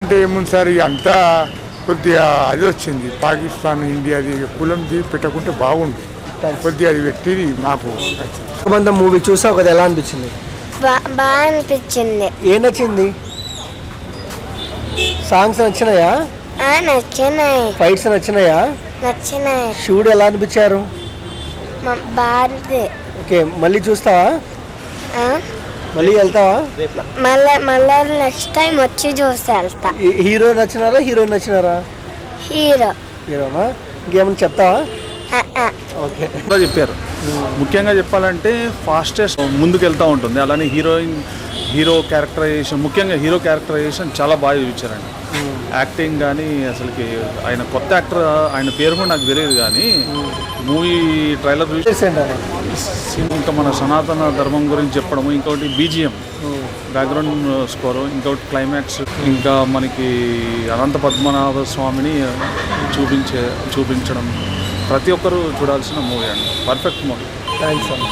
అంటే ఏముంది సార్ అంతా కొద్దిగా అది వచ్చింది పాకిస్తాన్ ఇండియాది కులంది పెట్టకుంటే బాగుండు. కొద్దిగా అది పెట్టి నాకు కొంత మూవీ చూసా కదా, ఎలా అనిపించింది? బాగా అనిపించింది. ఏం నచ్చింది? సాంగ్స్ నచ్చినాయా? నచ్చినాయి. ఫైట్స్ నచ్చినాయా? నచ్చినాయి. శివుడు ఎలా అనిపించారు? బాగుంది. ఓకే, మళ్ళీ చూస్తావా? మళ్ళీ వెళ్తావా? మళ్ళీ నెక్స్ట్ టైం వచ్చి చూసి వెళ్తా. హీరో నచ్చినారా, హీరోయిన్ నచ్చినారా? హీరోనా? ఇంకేమైనా చెప్తావా? ఓకే, చెప్పారు. ముఖ్యంగా చెప్పాలంటే ఫాస్టెస్ట్ ముందుకు వెళ్తూ ఉంటుంది. అలానే హీరో క్యారెక్టరైజేషన్, ముఖ్యంగా హీరో క్యారెక్టరైజేషన్ చాలా బాగా చూపించారండి. యాక్టింగ్ కానీ అసలుకి ఆయన కొత్త యాక్టర్, ఆయన పేరు కూడా నాకు తెలియదు కానీ మూవీ ట్రైలర్ చూసి ఇంకా మన సనాతన ధర్మం గురించి చెప్పడము, ఇంకోటి బీజిఎం బ్యాక్గ్రౌండ్ స్కోరు, ఇంకోటి క్లైమాక్స్, ఇంకా మనకి అనంత పద్మనాభ స్వామిని చూపించడం ప్రతి ఒక్కరూ చూడాల్సిన మూవీ అండి. Perfect movie. థ్యాంక్స్ అండి.